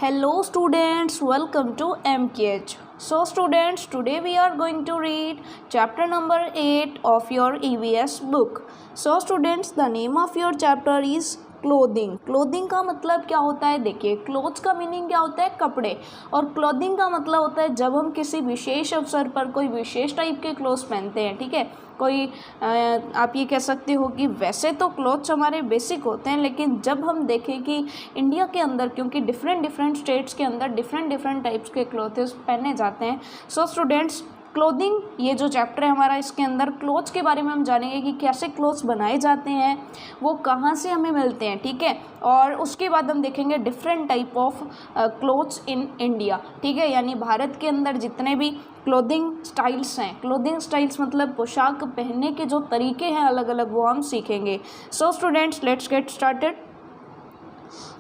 Hello students, welcome to MKH. So students, today we are going to read chapter number 8 of your EVS book. So students, the name of your chapter is clothing. Clothing का मतलब क्या होता है? देखिए, clothes का meaning क्या होता है? कपड़े. और क्लोथिंग का मतलब होता है जब हम किसी विशेष अवसर पर कोई विशेष टाइप के क्लोथ्स पहनते हैं. ठीक है, कोई आप ये कह सकते हो कि वैसे तो क्लोथ्स हमारे बेसिक होते हैं, लेकिन जब हम देखें कि इंडिया के अंदर, क्योंकि डिफरेंट स्टेट्स के अंदर डिफरेंट टाइप्स के क्लोथ्स पहने जाते हैं. सो स्टूडेंट्स, क्लोथिंग, ये जो चैप्टर है हमारा, इसके अंदर क्लोथ्स के बारे में हम जानेंगे कि कैसे क्लोथ्स बनाए जाते हैं, वो कहाँ से हमें मिलते हैं. ठीक है, और उसके बाद हम देखेंगे different type of clothes in India. ठीक है, यानी भारत के अंदर जितने भी क्लोथिंग स्टाइल्स हैं, क्लोथिंग स्टाइल्स मतलब पोशाक पहनने के जो तरीके हैं अलग अलग, वो हम सीखेंगे. So students, let's get started.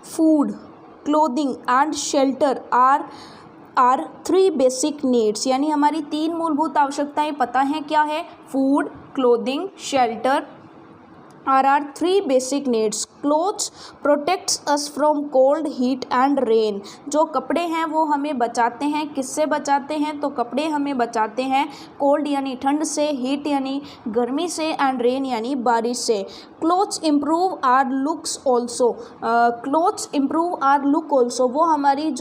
Food, clothing and shelter are 3 basic needs, यानी हमारी 3 मूलभूत आवश्यकताएं पता हैं क्या है? Food, clothing, shelter are 3 basic needs. Clothes protects us from cold, heat and rain. जो कपड़े हैं वो हमें बचाते हैं. किससे बचाते हैं? तो कपड़े हमें बचाते हैं कोल्ड यानी ठंड से, हीट यानी गर्मी से, एंड रेन यानी बारिश से. Clothes improve our looks also. Clothes improve our look also. वो हमारी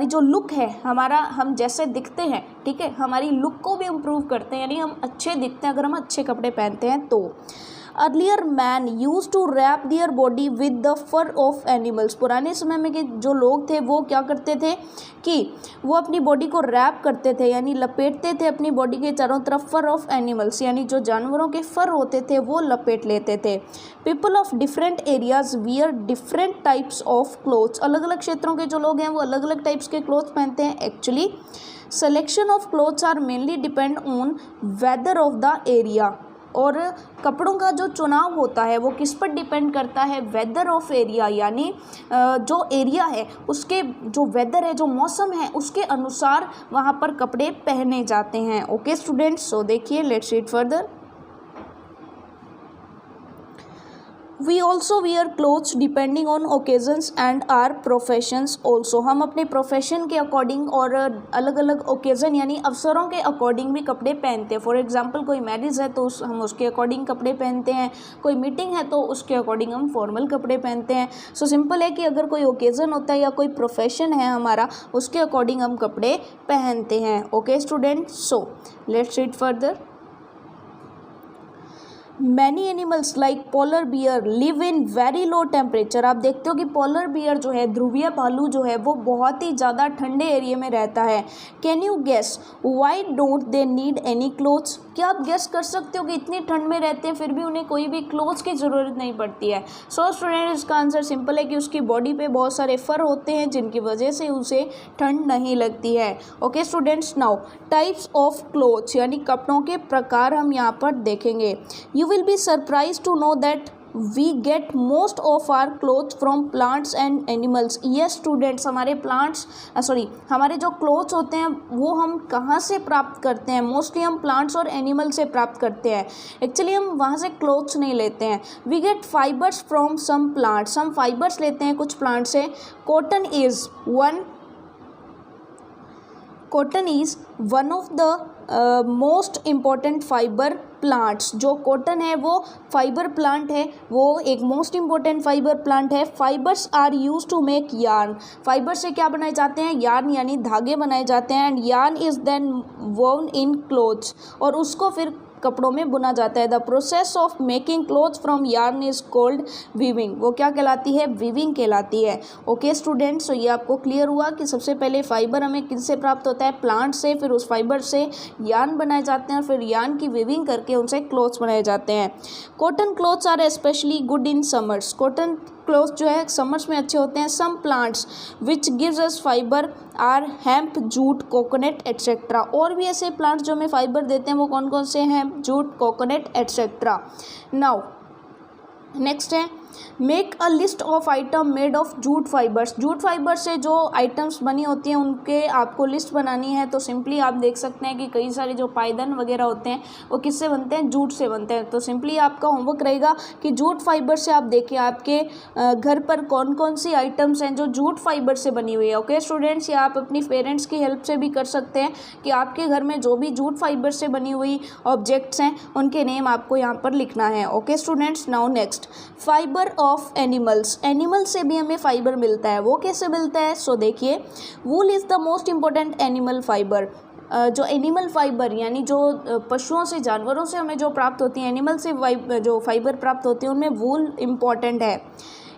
जो लुक है, हमारा हम जैसे दिखते हैं, ठीक है, हमारी लुक को भी इम्प्रूव करते हैं, यानी हम अच्छे दिखते हैं अगर हम अच्छे कपड़े पहनते हैं तो. Earlier man use to wrap their body with the fur of animals. पुराने समय में के जो लोग थे वो क्या करते थे कि वो अपनी बॉडी को रैप करते थे, यानी लपेटते थे अपनी बॉडी के चारों तरफ फर ऑफ एनिमल्स, यानी जो जानवरों के फर होते थे वो लपेट लेते थे. People of different areas wear different types of clothes. अलग अलग क्षेत्रों के जो लोग हैं वो अलग अलग टाइप्स के क्लोथ्स पहनते हैं. Actually selection of clothes are mainly depend on weather of the area. और कपड़ों का जो चुनाव होता है वो किस पर डिपेंड करता है? वेदर ऑफ एरिया, यानी जो एरिया है उसके जो वेदर है, जो मौसम है, उसके अनुसार वहाँ पर कपड़े पहने जाते हैं. ओके स्टूडेंट्स, सो देखिए, let's read further. We also wear clothes depending on occasions and our professions also. हम अपने प्रोफेशन के अकॉर्डिंग और अलग अलग ओकेज़न यानी अवसरों के अकॉर्डिंग भी कपड़े पहनते हैं. फॉर एग्जांपल, कोई मैरिज है तो हम उसके अकॉर्डिंग कपड़े पहनते हैं, कोई मीटिंग है तो उसके अकॉर्डिंग हम फॉर्मल कपड़े पहनते हैं. सो सिंपल है कि अगर कोई ओकेज़न होता है या कोई प्रोफेशन है हमारा, उसके अकॉर्डिंग हम कपड़े पहनते हैं. Okay student, so let's read further. Many animals like polar bear live in very low temperature. आप देखते हो कि पोलर बियर जो है, ध्रुवीय भालू जो है, वो बहुत ही ज़्यादा ठंडे एरिया में रहता है. Can you guess why don't they need any clothes? क्या आप गेस कर सकते हो कि इतनी ठंड में रहते हैं फिर भी उन्हें कोई भी क्लोथ्स की ज़रूरत नहीं पड़ती है? सो स्टूडेंट, इसका आंसर सिंपल है कि उसकी बॉडी पे बहुत सारे फर होते हैं जिनकी वजह से उसे ठंड नहीं लगती है. Okay students, now types of clothes यानी कपड़ों के प्रकार हम यहाँ पर देखेंगे. You will be surprised to know that we get most of our clothes from plants and animals. Yes students, हमारे जो क्लोथ्स होते हैं वो हम कहाँ से प्राप्त करते हैं? मोस्टली हम प्लांट्स और एनिमल से प्राप्त करते हैं. एक्चुअली हम वहाँ से क्लोथ्स नहीं लेते हैं. We get fibres from some plants. हम फाइबर्स लेते हैं कुछ प्लांट से. Cotton is one of the most important fibre plants. जो कॉटन है वो फाइबर प्लांट है, वो एक मोस्ट इम्पॉर्टेंट फाइबर प्लांट है. Fibres are use to make yarn. Fibre से क्या बनाए जाते हैं? यार्न यानी धागे बनाए जाते हैं. एंड यार्न इज देन वोन इन क्लोथ्स, और उसको फिर कपड़ों में बुना जाता है. The process of making clothes from yarn is called weaving. वो क्या कहलाती है? वीविंग कहलाती है. ओके स्टूडेंट्स, तो ये आपको क्लियर हुआ कि सबसे पहले फाइबर हमें किससे प्राप्त होता है? प्लांट से. फिर उस फाइबर से यार्न बनाए जाते हैं, और फिर यार्न की वीविंग करके उनसे क्लोथ्स बनाए जाते हैं. Cotton clothes are specially good in summers. Cotton clothes जो है समर्स में अच्छे होते हैं. Some plants which gives us fibre are hemp, jute, coconut etcetera. और भी ऐसे प्लांट्स जो हमें फाइबर देते हैं वो कौन कौन से हैं? Jute, coconut etcetera. Now next है make a list of item made of jute fibres. Jute fibre से जो आइटम्स बनी होती हैं उनके आपको लिस्ट बनानी है। तो सिंपली आप देख सकते हैं कि कई सारे जो पायदान वगैरह होते हैं वो किससे बनते हैं, जूट से बनते हैं। तो सिंपली आपका होमवर्क रहेगा कि जूट फाइबर से आप देखिए आपके घर पर कौन कौन सी आइटम्स हैं जो जूट फाइबर से बनी हुई है। ओके स्टूडेंट्स, या आप अपनी पेरेंट्स की हेल्प से भी कर सकते हैं कि आपके घर में जो भी जूट फाइबर से बनी हुई ऑब्जेक्ट्स हैं उनके नेम आपको यहाँ पर लिखना है। Okay students, now next, fibre of animals. Animal से भी हमें फाइबर मिलता है, वो कैसे मिलता है? सो देखिए, wool is the most important animal fibre. जो एनिमल फाइबर यानी जो पशुओं से, जानवरों से हमें जो प्राप्त होती है, एनिमल से जो फाइबर प्राप्त होती है उनमें वूल इम्पॉर्टेंट है।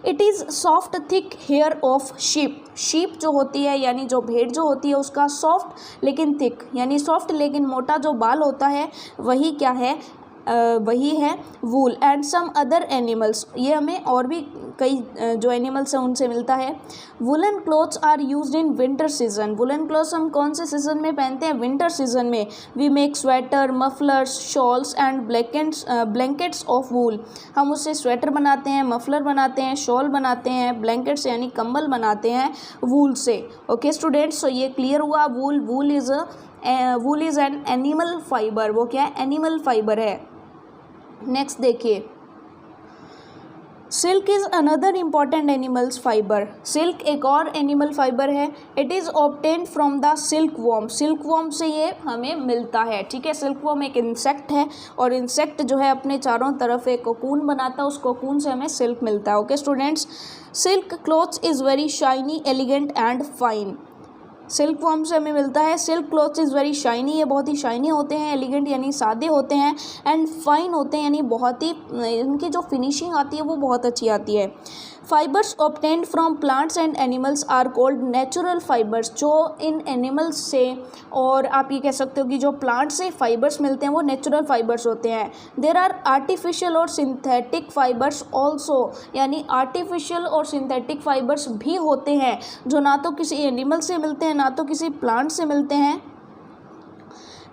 It is soft thick hair of sheep. Sheep जो होती है यानी जो भेड़ जो होती है उसका सॉफ्ट लेकिन थिक यानी सॉफ्ट लेकिन मोटा जो बाल होता है वही क्या है, वही है वूल। एंड सम अदर एनिमल्स, ये हमें और भी कई जो एनिमल्स हैं उनसे मिलता है। Woollen clothes are used in winter season. Woollen clothes हम कौन से सीजन में पहनते हैं? विंटर सीजन में। We make sweater, mufflers, shawls and blankets of wool. हम उससे स्वेटर बनाते हैं, मफलर बनाते हैं, शॉल बनाते हैं, ब्लैंकेट्स यानी कंबल बनाते हैं वूल से। ओके स्टूडेंट्स, सो ये क्लियर हुआ। Wool is an animal fibre. वो क्या है? एनिमल फाइबर है। नेक्स्ट देखिए, silk is another important animals fibre. Silk एक और एनिमल फाइबर है। It is obtained from the silk worm. Silk worm से ये हमें मिलता है, ठीक है। सिल्क वॉर्म एक इंसेक्ट है और इंसेक्ट जो है अपने चारों तरफ एक कोकून बनाता है, उस कोकून से हमें सिल्क मिलता है। Okay students, silk clothes is very shiny, elegant and fine. Silk worm से हमें मिलता है। Silk clothes is very shiny, ये बहुत ही शाइनी होते हैं, एलिगेंट यानी सादे होते हैं, एंड फाइन होते हैं यानी बहुत ही इनकी जो फिनिशिंग आती है वो बहुत अच्छी आती है। Fibres obtained from plants and animals are called natural fibres. जो इन एनिमल्स से और आप ये कह सकते हो कि जो प्लांट से फाइबर्स मिलते हैं वो नेचुरल फाइबर्स होते हैं। देयर आर आर्टिफिशियल और सिंथेटिक फाइबर्स ऑल्सो, यानी आर्टिफिशियल और सिंथेटिक फाइबर्स भी होते हैं जो ना तो किसी एनिमल से मिलते हैं ना तो किसी प्लांट से मिलते हैं।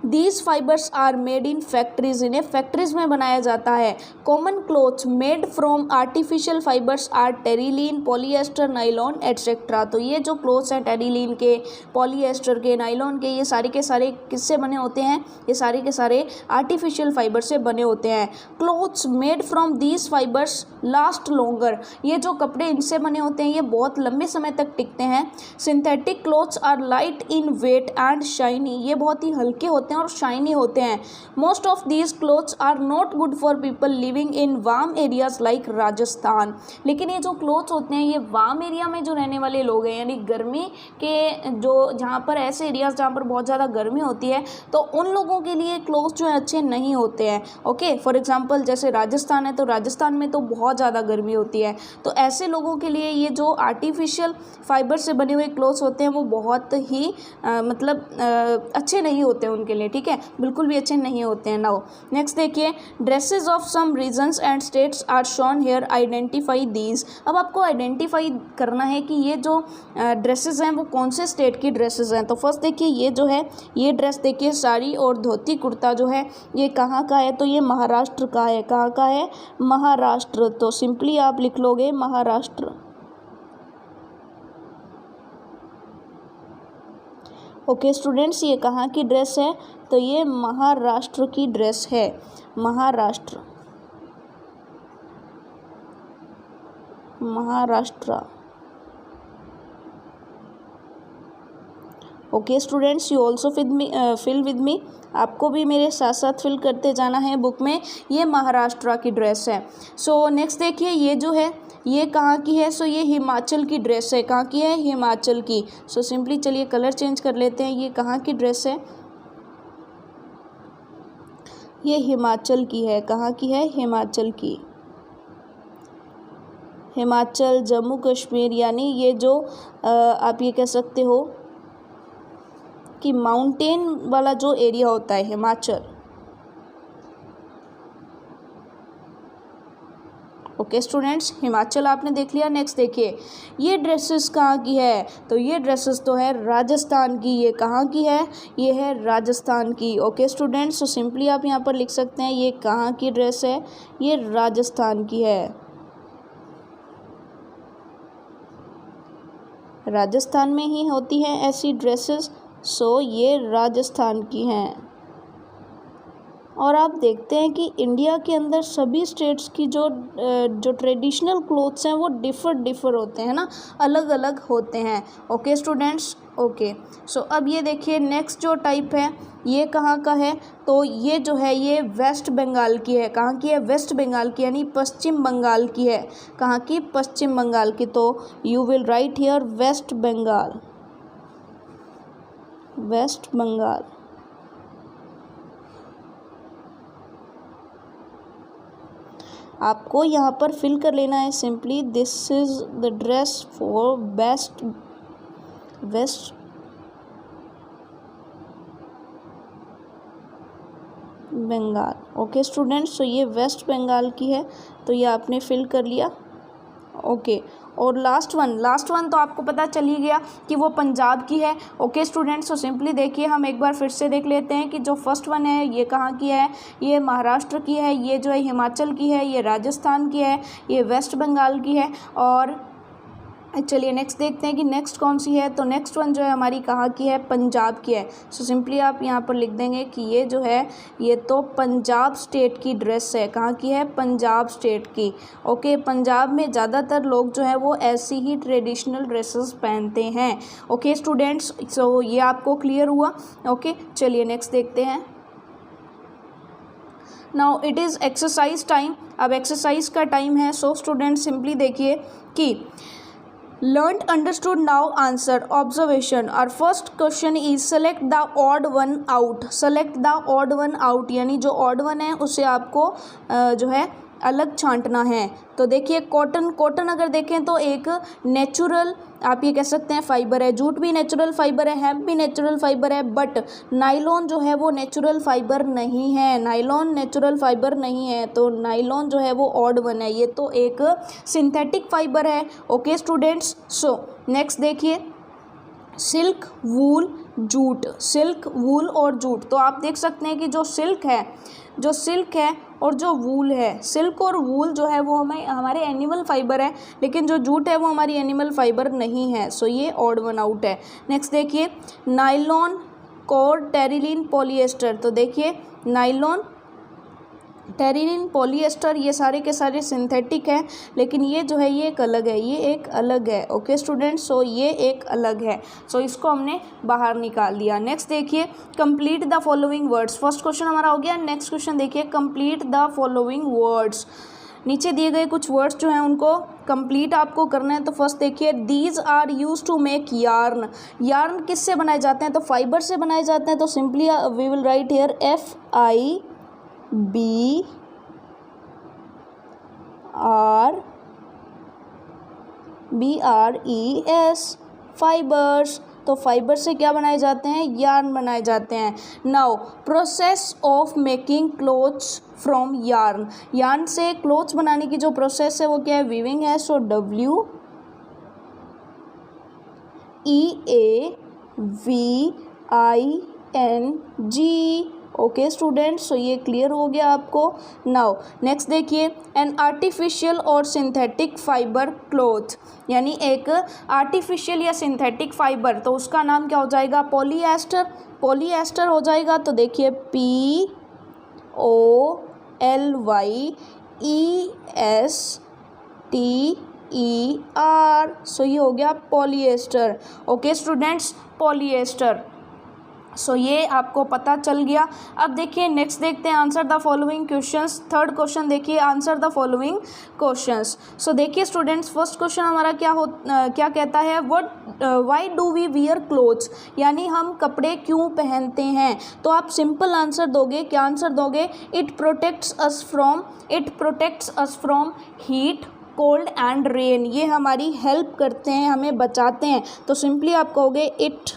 These fibres are made in factories, इन्हें फैक्ट्रीज में बनाया जाता है। Common clothes made from artificial fibres are terylene, polyester, nylon etcetera. तो ये जो क्लोथ्स हैं टेरिलीन के, पॉलीएस्टर के, नाइलॉन के, ये सारे के सारे किससे बने होते हैं? ये सारे के सारे आर्टिफिशियल फाइबर से बने होते हैं। Clothes made from these fibres last longer. ये जो कपड़े इनसे बने होते हैं ये बहुत लंबे समय तक टिकते हैं। Synthetic clothes are light in weight and shiny, ये बहुत ही हल्के होते हैं और शाइनी होते हैं। Most of these clothes are not good for people living in warm areas like Rajasthan. लेकिन ये जो क्लोथ्स होते हैं ये वार्म एरिया में जो रहने वाले लोग हैं यानी गर्मी के जो जहाँ पर ऐसे एरियाज जहाँ पर बहुत ज़्यादा गर्मी होती है तो उन लोगों के लिए क्लोथ्स जो है अच्छे नहीं होते हैं। ओके, फॉर एग्जांपल जैसे राजस्थान है तो राजस्थान में तो बहुत ज़्यादा गर्मी होती है, तो ऐसे लोगों के लिए ये जो आर्टिफिशियल फाइबर से बने हुए क्लोथ्स होते हैं वो बहुत ही अच्छे नहीं होते हैं उनके लिए, ठीक है, बिल्कुल भी अच्छे नहीं होते हैं। नाउ नेक्स्ट देखिए, dresses of some regions and states are shown here, identify these. अब आपको आइडेंटिफाई करना है कि ये जो ड्रेसेस हैं वो कौन से स्टेट की ड्रेसेस हैं। तो फर्स्ट देखिए, ये जो है ये ड्रेस देखिए, साड़ी और धोती कुर्ता जो है ये कहाँ का है? तो ये महाराष्ट्र का है। कहाँ का है? महाराष्ट्र। तो सिंपली आप लिख लोगे महाराष्ट्र। ओके स्टूडेंट्स, ये कहाँ की ड्रेस है? तो ये महाराष्ट्र की ड्रेस है, Maharashtra, Maharashtra. Okay students, you also fill with me, आपको भी मेरे साथ साथ फिल करते जाना है बुक में। ये महाराष्ट्र की ड्रेस है। सो नेक्स्ट देखिए, ये जो है ये कहाँ की है? सो ये हिमाचल की ड्रेस है। कहाँ की है? हिमाचल की। सो सिंपली चलिए कलर चेंज कर लेते हैं। ये कहाँ की ड्रेस है? ये हिमाचल की है। कहाँ की है? हिमाचल की। हिमाचल, जम्मू कश्मीर, यानी ये जो आप ये कह सकते हो कि माउंटेन वाला जो एरिया होता है हिमाचल। ओके स्टूडेंट्स, हिमाचल आपने देख लिया। नेक्स्ट देखिए, ये ड्रेसेस कहाँ की है? तो ये ड्रेसेस तो है राजस्थान की। ये कहाँ की है? ये है राजस्थान की। ओके स्टूडेंट्स, तो सिंपली आप यहाँ पर लिख सकते हैं ये कहाँ की ड्रेस है? ये राजस्थान की है। राजस्थान में ही होती हैं ऐसी ड्रेसेस, सो ये राजस्थान की हैं। और आप देखते हैं कि इंडिया के अंदर सभी स्टेट्स की जो ट्रेडिशनल क्लोथ्स हैं वो डिफ़र होते हैं ना, अलग अलग होते हैं। Okay students, okay. सो अब ये देखिए नेक्स्ट जो टाइप है ये कहाँ का है, तो ये जो है ये वेस्ट बंगाल की है। कहाँ की है? वेस्ट बंगाल की, यानी पश्चिम बंगाल की है। कहाँ की? पश्चिम बंगाल की। तो you will write here West Bengal, West Bengal. आपको यहाँ पर फिल कर लेना है simply, this is the dress for West Bengal. Okay students, तो ये वेस्ट बंगाल की है, तो ये आपने फिल कर लिया। ओके, और लास्ट वन तो आपको पता चल ही गया कि वो पंजाब की है। ओके स्टूडेंट्स, तो सिंपली देखिए हम एक बार फिर से देख लेते हैं कि जो फर्स्ट वन है ये कहाँ की है, ये महाराष्ट्र की है, ये जो है हिमाचल की है, ये राजस्थान की है, ये वेस्ट बंगाल की है। और चलिए नेक्स्ट देखते हैं कि नेक्स्ट कौन सी है। तो नेक्स्ट वन जो है हमारी कहाँ की है? पंजाब की है। सो सिंपली आप यहाँ पर लिख देंगे कि ये जो है ये तो पंजाब स्टेट की ड्रेस है। कहाँ की है? पंजाब स्टेट की। ओके, पंजाब में ज़्यादातर लोग जो है वो ऐसी ही ट्रेडिशनल ड्रेसेस पहनते हैं। ओके स्टूडेंट्स, सो ये आपको क्लियर हुआ। ओके, चलिए नेक्स्ट देखते हैं। Now it is exercise time. अब एक्सरसाइज का टाइम है। सो स्टूडेंट सिंपली देखिए कि learned, understood, now answer. Observation. Our first question is select the odd one out. Select the odd one out, यानी जो odd one है उसे आपको जो है अलग छांटना है। तो देखिए कॉटन अगर देखें तो एक नेचुरल आप ये कह सकते हैं फाइबर है, जूट भी नेचुरल फाइबर है, हेम्प भी नेचुरल फाइबर है, बट नाइलॉन जो है वो नेचुरल फाइबर नहीं है। नाइलॉन नेचुरल फाइबर नहीं है, तो नाइलॉन जो है वो ऑड वन है, ये तो एक सिंथेटिक फाइबर है। ओके स्टूडेंट्स, सो नेक्स्ट देखिए सिल्क, वूल, जूट। सिल्क, वूल और जूट, तो आप देख सकते हैं कि जो सिल्क है और जो वूल है, सिल्क और वूल जो है वो हमारे एनिमल फाइबर है, लेकिन जो जूट है वो हमारी एनिमल फाइबर नहीं है। सो ये ऑड वन आउट है। नेक्स्ट देखिए नाइलॉन, कॉर्ड, टेरिलिन, पॉलिएस्टर। तो देखिए नाइलॉन, टेरिलिन, पॉलिएस्टर ये सारे के सारे सिंथेटिक हैं, लेकिन ये जो है ये एक अलग है, ये एक अलग है। ओके स्टूडेंट्स, सो ये एक अलग है, सो इसको हमने बाहर निकाल दिया। नेक्स्ट देखिए complete the following words. First question हमारा हो गया। नेक्स्ट क्वेश्चन देखिए कंप्लीट द फॉलोइंग वर्ड्स। नीचे दिए गए कुछ वर्ड्स जो हैं उनको कंप्लीट आपको करना है। तो फर्स्ट देखिए these are use to make yarn. Yarn किससे बनाए जाते हैं? तो फाइबर से बनाए जाते हैं। तो simply we will write here FIBRES, fibres. तो फाइबर से क्या बनाए जाते हैं? यार्न बनाए जाते हैं। Now process of making clothes from yarn. Yarn से क्लोथ्स बनाने की जो प्रोसेस है वो क्या है? वीविंग है। सो WEAVING। ओके स्टूडेंट्स, सो ये क्लियर हो गया आपको। नाउ नेक्स्ट देखिए एन आर्टिफिशियल और सिंथेटिक फाइबर क्लॉथ, यानी एक आर्टिफिशियल या सिंथेटिक फाइबर, तो उसका नाम क्या हो जाएगा? पॉलीएस्टर। पॉलीएस्टर हो जाएगा। तो देखिए POLYESTER। सो ये हो गया polyester. Okay students, polyester. So ये आपको पता चल गया। अब देखिए नेक्स्ट देखते हैं answer the following questions. Third question देखिए answer the following questions. So देखिए स्टूडेंट्स फर्स्ट क्वेश्चन हमारा क्या कहता है? Why do we wear clothes, यानी हम कपड़े क्यों पहनते हैं? तो आप सिंपल आंसर दोगे। क्या आंसर दोगे? It protects us from heat, cold and rain. ये हमारी हेल्प करते हैं, हमें बचाते हैं। तो सिंपली आप कहोगे इट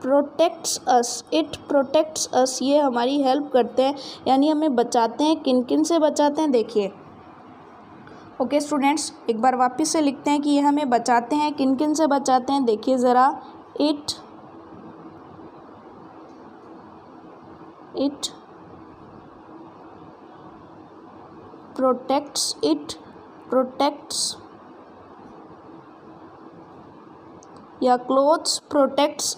प्रोटेक्ट्स अस, ये हमारी हेल्प करते हैं, यानी हमें बचाते हैं। किन किन से बचाते हैं देखिए। ओके स्टूडेंट्स, एक बार वापस से लिखते हैं कि ये हमें बचाते हैं। किन किन से बचाते हैं देखिए ज़रा। इट प्रोटेक्ट्स या clothes protects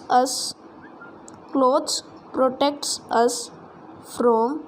us from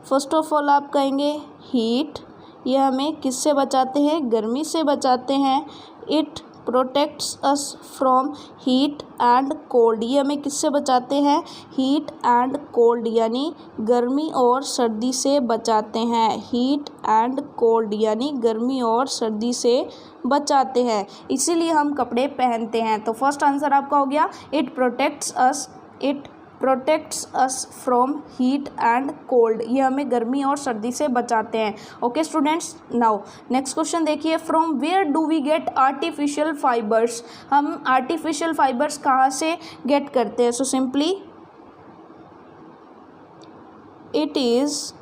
first of all आप कहेंगे हीट, ये हमें किससे बचाते हैं, गर्मी से बचाते हैं। It protects us from heat and cold, ये हमें किससे बचाते हैं, हीट एंड कोल्ड यानी गर्मी और सर्दी से बचाते हैं। हीट एंड कोल्ड यानी गर्मी और सर्दी से बचाते हैं, इसीलिए हम कपड़े पहनते हैं। तो फर्स्ट आंसर आपका हो गया it protects us from heat and cold, ये हमें गर्मी और सर्दी से बचाते हैं। Okay students, now next question देखिए, from where do we get artificial fibres, हम आर्टिफिशियल फाइबर्स कहाँ से गेट करते हैं। सो सिंपली इट इज़,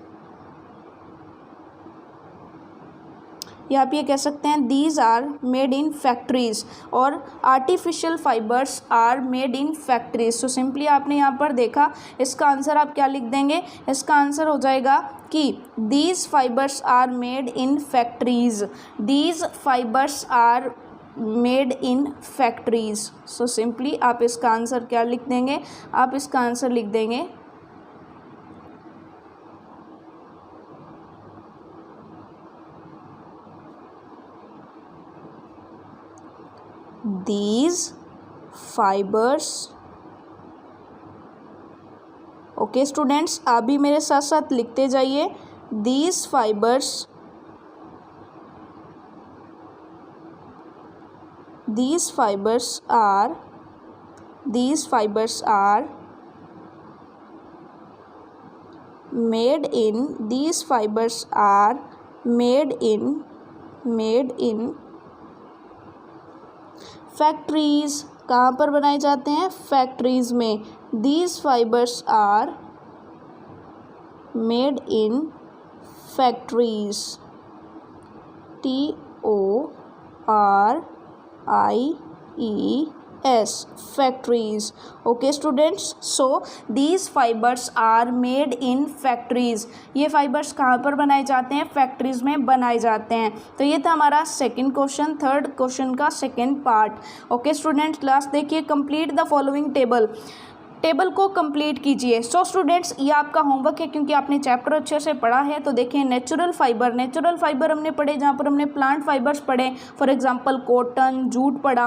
या आप ये कह सकते हैं these are made in factories, और artificial fibres are made in factories. So simply आपने यहाँ पर देखा, इसका आंसर आप क्या लिख देंगे, इसका आंसर हो जाएगा कि these fibres are made in factories, these fibres are made in factories. So simply आप इसका आंसर क्या लिख देंगे, आप इसका आंसर लिख देंगे these fibers। ओके स्टूडेंट्स, आप भी मेरे साथ साथ लिखते जाइए, these fibers are made in factories, कहाँ पर बनाए जाते हैं, फैक्ट्रीज में। These fibres are made in factories, TORIES, factories. Okay students, so these fibres are made in factories, ये फाइबर्स कहाँ पर बनाए जाते हैं, फैक्ट्रीज में बनाए जाते हैं। तो ये था हमारा सेकंड क्वेश्चन, थर्ड क्वेश्चन का second part. Okay students, last देखिए, कंप्लीट द फॉलोइंग टेबल को कंप्लीट कीजिए। सो स्टूडेंट्स, ये आपका होमवर्क है, क्योंकि आपने चैप्टर अच्छे से पढ़ा है। तो देखिए, नेचुरल फाइबर हमने पढ़े, जहाँ पर हमने प्लांट फाइबर्स पढ़े, फॉर एग्जांपल कॉटन, जूट पढ़ा।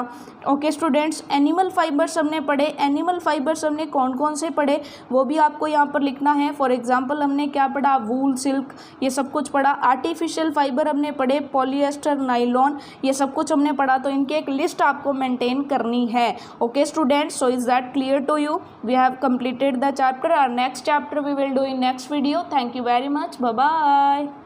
ओके स्टूडेंट्स, एनिमल फाइबर्स हमने पढ़े, एनिमल फाइबर्स हमने कौन कौन से पढ़े वो भी आपको यहाँ पर लिखना है। फॉर एग्जाम्पल हमने क्या पढ़ा, वूल, सिल्क, ये सब कुछ पढ़ा। आर्टिफिशियल फाइबर हमने पढ़े, पॉलिएस्टर, नाइलॉन, ये सब कुछ हमने पढ़ा। तो इनकी एक लिस्ट आपको मेंटेन करनी है। Okay students, so is that clear to you? We have completed the chapter. Our next chapter we will do in next video. Thank you very much. Bye bye.